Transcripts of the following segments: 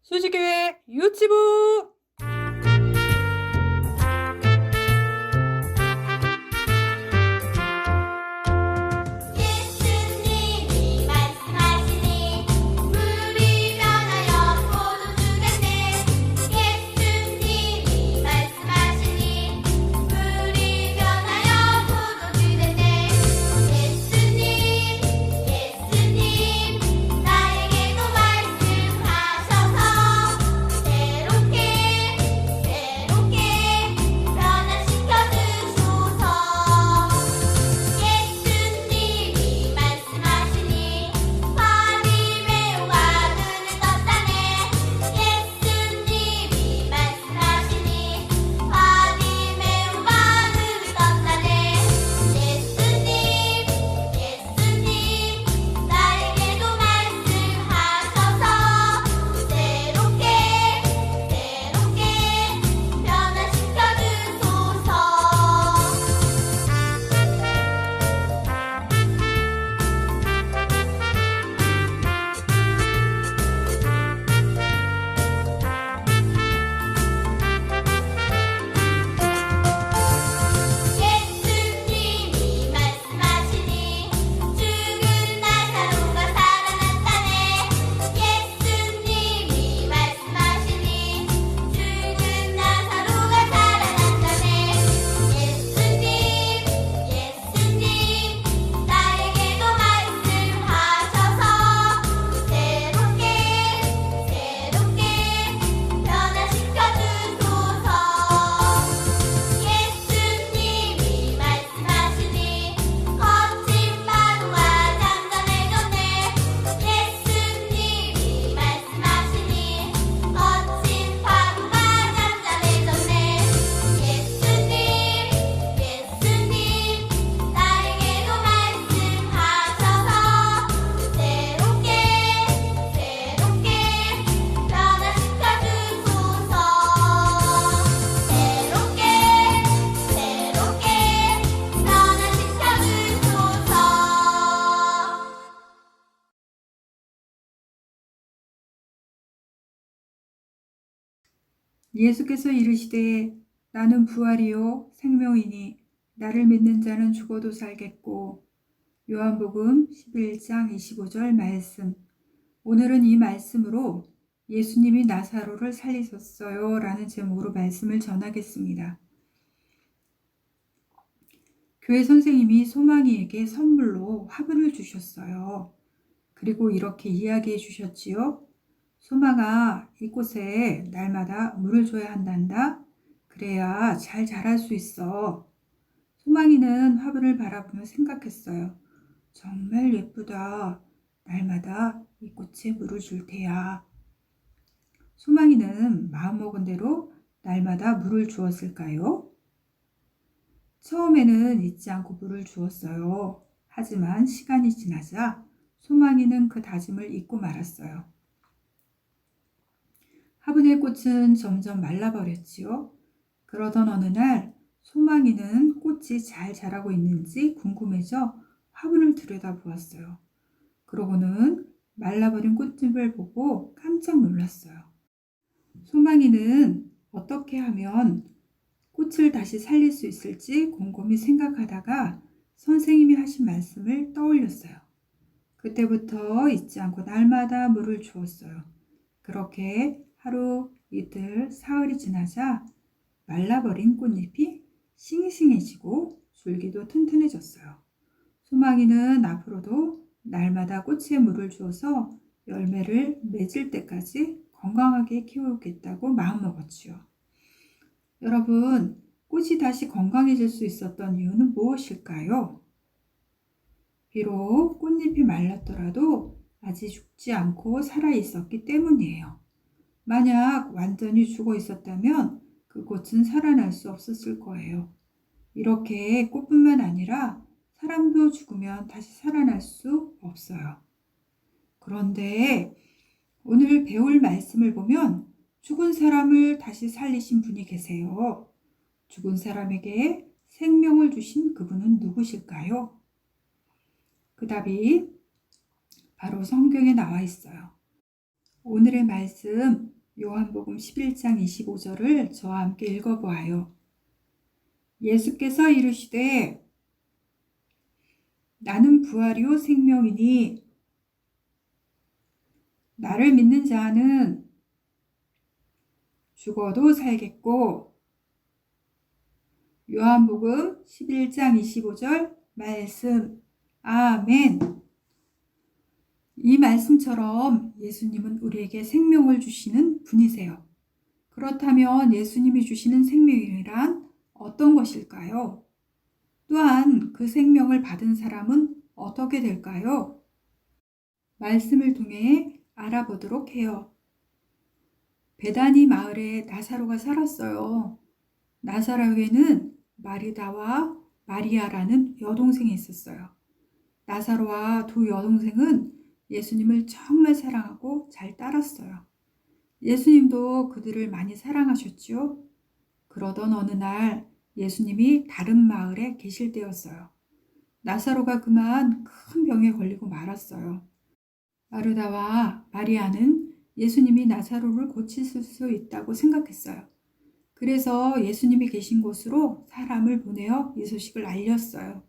수지교회 유치부. 예수님이 말씀하시니 물이 변하여 포도주가 돼. 예수님이 말씀하시니 물이 변하여 포도주가 돼. 예수님 나에게도 말씀하셔서 새롭게 변화시켜 주소서. 예수님이 말씀하시니 밤이 매우 가늘을 떴다네. 예수님이 말씀하시니 밤이 매우 가늘을 떴다네. 예수님 나에게도 말씀하셔서 새롭게 변화시켜 주소서. 예수님이 말씀하시니 죽은 나사로가 살아났다네. 예수님이 말씀하시니 죽은 나사로가 살아났다네. 예수님 나에게도 말씀하셔서 새롭게 변화시켜 주소서. 예수님이 말씀하시니 거친 파도가 잠잠해졌네. 예수님이 말씀하시니 거친 파도가 잠잠해졌네. 예수님 나에게도 말씀하셔서 새롭게 변화시켜 주소서. 새롭게 변화시켜 주소서. 예수께서 이르시되 나는 부활이요 생명이니 나를 믿는 자는 죽어도 살겠고. 요한복음 11장 25절 말씀. 오늘은 이 말씀으로 예수님이 나사로를 살리셨어요 라는 제목으로 말씀을 전하겠습니다. 교회 선생님이 소망이에게 선물로 화분을 주셨어요. 그리고 이렇게 이야기해 주셨지요. 소망아, 이곳에 날마다 물을 줘야 한단다. 그래야 잘 자랄 수 있어. 소망이는 화분을 바라보며 생각했어요. 정말 예쁘다. 날마다 이 꽃에 물을 줄 테야. 소망이는 마음먹은 대로 날마다 물을 주었을까요? 처음에는 잊지 않고 물을 주었어요. 하지만 시간이 지나자 소망이는 그 다짐을 잊고 말았어요. 화분의 꽃은 점점 말라버렸지요. 그러던 어느 날 소망이는 꽃이 잘 자라고 있는지 궁금해져 화분을 들여다보았어요. 그러고는 말라버린 꽃잎을 보고 깜짝 놀랐어요. 소망이는 어떻게 하면 꽃을 다시 살릴 수 있을지 곰곰이 생각하다가 선생님이 하신 말씀을 떠올렸어요. 그때부터 잊지 않고 날마다 물을 주었어요. 그렇게 하루, 이틀, 사흘이 지나자 말라버린 꽃잎이 싱싱해지고 줄기도 튼튼해졌어요. 소망이는 앞으로도 날마다 꽃에 물을 주어서 열매를 맺을 때까지 건강하게 키우겠다고 마음먹었지요. 여러분, 꽃이 다시 건강해질 수 있었던 이유는 무엇일까요? 비록 꽃잎이 말랐더라도 아직 죽지 않고 살아있었기 때문이에요. 만약 완전히 죽어 있었다면 그 꽃은 살아날 수 없었을 거예요. 이렇게 꽃뿐만 아니라 사람도 죽으면 다시 살아날 수 없어요. 그런데 오늘 배울 말씀을 보면 죽은 사람을 다시 살리신 분이 계세요. 죽은 사람에게 생명을 주신 그분은 누구실까요? 그 답이 바로 성경에 나와 있어요. 오늘의 말씀 요한복음 11장 25절을 저와 함께 읽어보아요. 예수께서 이르시되 나는 부활이요 생명이니 나를 믿는 자는 죽어도 살겠고, 요한복음 11장 25절 말씀. 아멘. 이 말씀처럼 예수님은 우리에게 생명을 주시는 분이세요. 그렇다면 예수님이 주시는 생명이란 어떤 것일까요? 또한 그 생명을 받은 사람은 어떻게 될까요? 말씀을 통해 알아보도록 해요. 베다니 마을에 나사로가 살았어요. 나사로에게는 마리다와 마리아라는 여동생이 있었어요. 나사로와 두 여동생은 예수님을 정말 사랑하고 잘 따랐어요. 예수님도 그들을 많이 사랑하셨죠. 그러던 어느 날 예수님이 다른 마을에 계실 때였어요. 나사로가 그만 큰 병에 걸리고 말았어요. 마르다와 마리아는 예수님이 나사로를 고치실 수 있다고 생각했어요. 그래서 예수님이 계신 곳으로 사람을 보내어 이 소식을 알렸어요.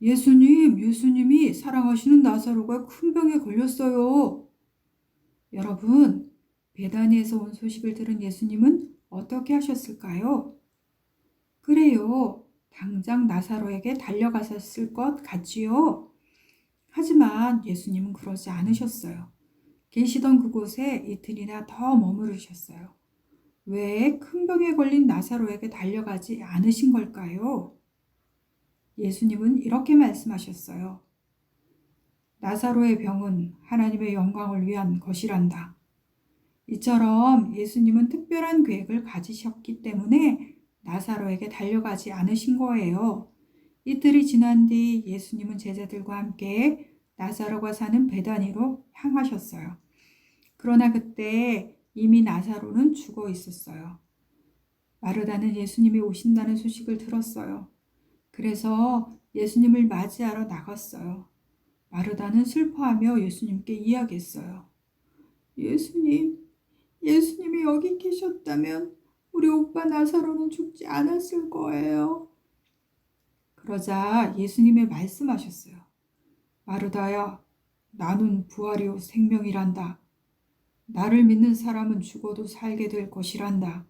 예수님이 사랑하시는 나사로가 큰 병에 걸렸어요. 여러분, 베다니에서 온 소식을 들은 예수님은 어떻게 하셨을까요? 그래요. 당장 나사로에게 달려가셨을 것 같지요. 하지만 예수님은 그러지 않으셨어요. 계시던 그곳에 이틀이나 더 머무르셨어요. 왜 큰 병에 걸린 나사로에게 달려가지 않으신 걸까요? 예수님은 이렇게 말씀하셨어요. 나사로의 병은 하나님의 영광을 위한 것이란다. 이처럼 예수님은 특별한 계획을 가지셨기 때문에 나사로에게 달려가지 않으신 거예요. 이틀이 지난 뒤 예수님은 제자들과 함께 나사로가 사는 베다니로 향하셨어요. 그러나 그때 이미 나사로는 죽어 있었어요. 마르다는 예수님이 오신다는 소식을 들었어요. 그래서 예수님을 맞이하러 나갔어요. 마르다는 슬퍼하며 예수님께 이야기했어요. 예수님이 여기 계셨다면 우리 오빠 나사로는 죽지 않았을 거예요. 그러자 예수님이 말씀하셨어요. 마르다야, 나는 부활이요 생명이란다. 나를 믿는 사람은 죽어도 살게 될 것이란다.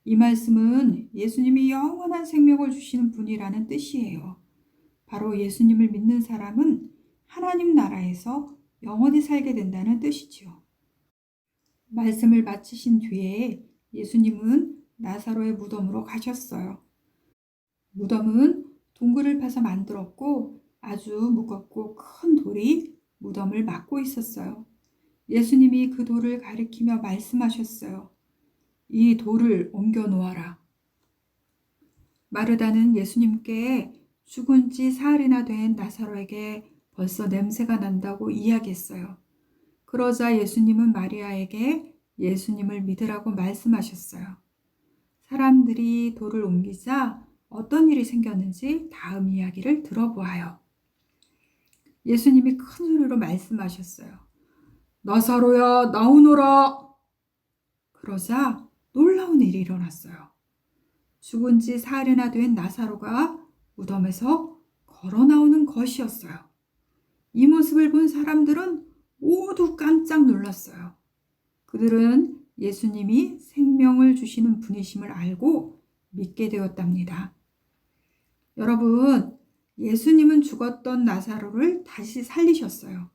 이 말씀은 예수님이 영원한 생명을 주시는 분이라는 뜻이에요. 바로 예수님을 믿는 사람은 하나님 나라에서 영원히 살게 된다는 뜻이지요. 말씀을 마치신 뒤에 예수님은 나사로의 무덤으로 가셨어요. 무덤은 동굴을 파서 만들었고 아주 무겁고 큰 돌이 무덤을 막고 있었어요. 예수님이 그 돌을 가리키며 말씀하셨어요. 이 돌을 옮겨 놓아라. 마르다는 예수님께 죽은 지 사흘이나 된 나사로에게 벌써 냄새가 난다고 이야기했어요. 그러자 예수님은 마리아에게 예수님을 믿으라고 말씀하셨어요. 사람들이 돌을 옮기자 어떤 일이 생겼는지 다음 이야기를 들어보아요. 예수님이 큰 소리로 말씀하셨어요. 나사로야, 나오너라. 그러자 놀라운 일이 일어났어요. 죽은 지 사흘이나 된 나사로가 무덤에서 걸어 나오는 것이었어요. 이 모습을 본 사람들은 모두 깜짝 놀랐어요. 그들은 예수님이 생명을 주시는 분이심을 알고 믿게 되었답니다. 여러분, 예수님은 죽었던 나사로를 다시 살리셨어요.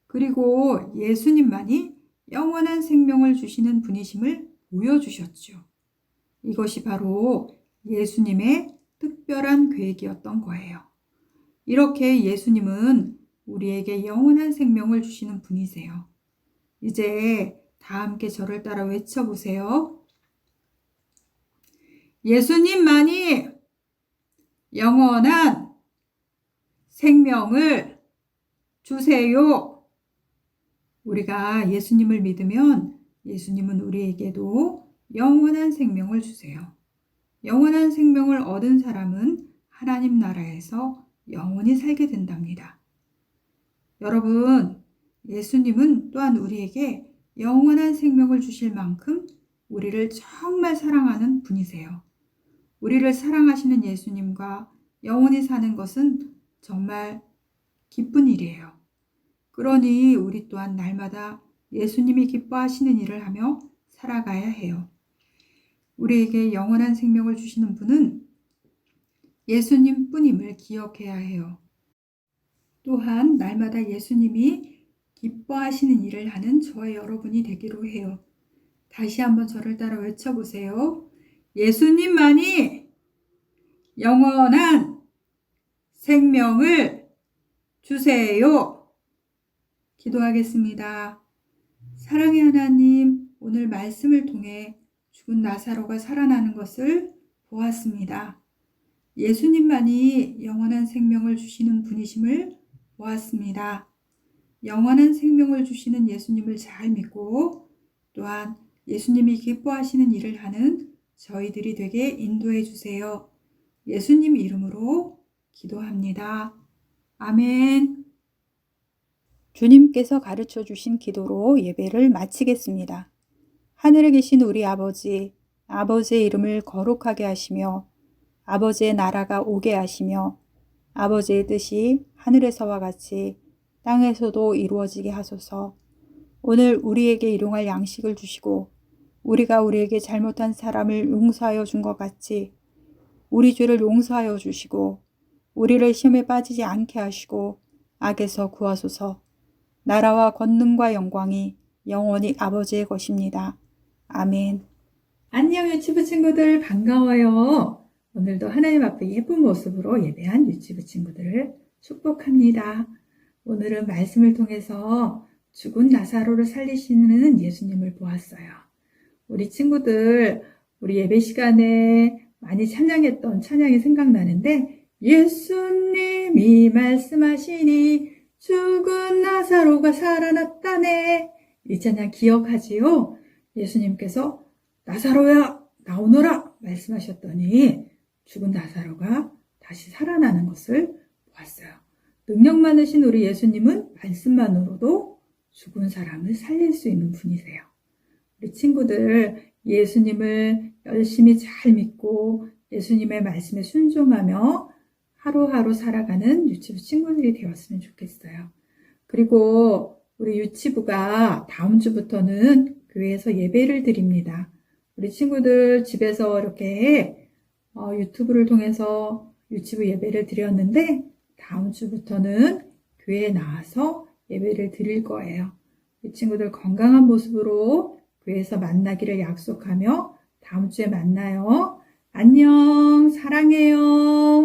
그리고 예수님만이 영원한 생명을 주시는 분이심을 보여주셨죠. 이것이 바로 예수님의 특별한 계획이었던 거예요. 이렇게 예수님은 우리에게 영원한 생명을 주시는 분이세요. 이제 다 함께 저를 따라 외쳐보세요. 예수님만이 영원한 생명을 주세요. 우리가 예수님을 믿으면 예수님은 우리에게도 영원한 생명을 주세요. 영원한 생명을 얻은 사람은 하나님 나라에서 영원히 살게 된답니다. 여러분, 예수님은 또한 우리에게 영원한 생명을 주실 만큼 우리를 정말 사랑하는 분이세요. 우리를 사랑하시는 예수님과 영원히 사는 것은 정말 기쁜 일이에요. 그러니 우리 또한 날마다 예수님이 기뻐하시는 일을 하며 살아가야 해요. 우리에게 영원한 생명을 주시는 분은 예수님 뿐임을 기억해야 해요. 또한 날마다 예수님이 기뻐하시는 일을 하는 저와 여러분이 되기로 해요. 다시 한번 저를 따라 외쳐보세요. 예수님만이 영원한 생명을 주세요. 기도하겠습니다. 사랑의 하나님, 오늘 말씀을 통해 죽은 나사로가 살아나는 것을 보았습니다. 예수님만이 영원한 생명을 주시는 분이심을 보았습니다. 영원한 생명을 주시는 예수님을 잘 믿고 또한 예수님이 기뻐하시는 일을 하는 저희들이 되게 인도해 주세요. 예수님 이름으로 기도합니다. 아멘. 주님께서 가르쳐 주신 기도로 예배를 마치겠습니다. 하늘에 계신 우리 아버지, 아버지의 이름을 거룩하게 하시며 아버지의 나라가 오게 하시며 아버지의 뜻이 하늘에서와 같이 땅에서도 이루어지게 하소서. 오늘 우리에게 일용할 양식을 주시고 우리가 우리에게 잘못한 사람을 용서하여 준 것 같이 우리 죄를 용서하여 주시고 우리를 시험에 빠지지 않게 하시고 악에서 구하소서. 나라와 권능과 영광이 영원히 아버지의 것입니다. 아멘. 안녕 유치부 친구들, 반가워요. 오늘도 하나님 앞에 예쁜 모습으로 예배한 유치부 친구들을 축복합니다. 오늘은 말씀을 통해서 죽은 나사로를 살리시는 예수님을 보았어요. 우리 친구들, 우리 예배 시간에 많이 찬양했던 찬양이 생각나는데, 예수님이 말씀하시니 죽은 나사로가 살아났다네. 이 찬양 기억하지요? 예수님께서 나사로야 나오너라 말씀하셨더니 죽은 나사로가 다시 살아나는 것을 보았어요. 능력 많으신 우리 예수님은 말씀만으로도 죽은 사람을 살릴 수 있는 분이세요. 우리 친구들, 예수님을 열심히 잘 믿고 예수님의 말씀에 순종하며 하루하루 살아가는 유치부 친구들이 되었으면 좋겠어요. 그리고 우리 유치부가 다음 주부터는 교회에서 예배를 드립니다. 우리 친구들 집에서 이렇게 유튜브를 통해서 유치부 예배를 드렸는데 다음 주부터는 교회에 나와서 예배를 드릴 거예요. 이 친구들 건강한 모습으로 교회에서 만나기를 약속하며 다음 주에 만나요. 안녕, 사랑해요.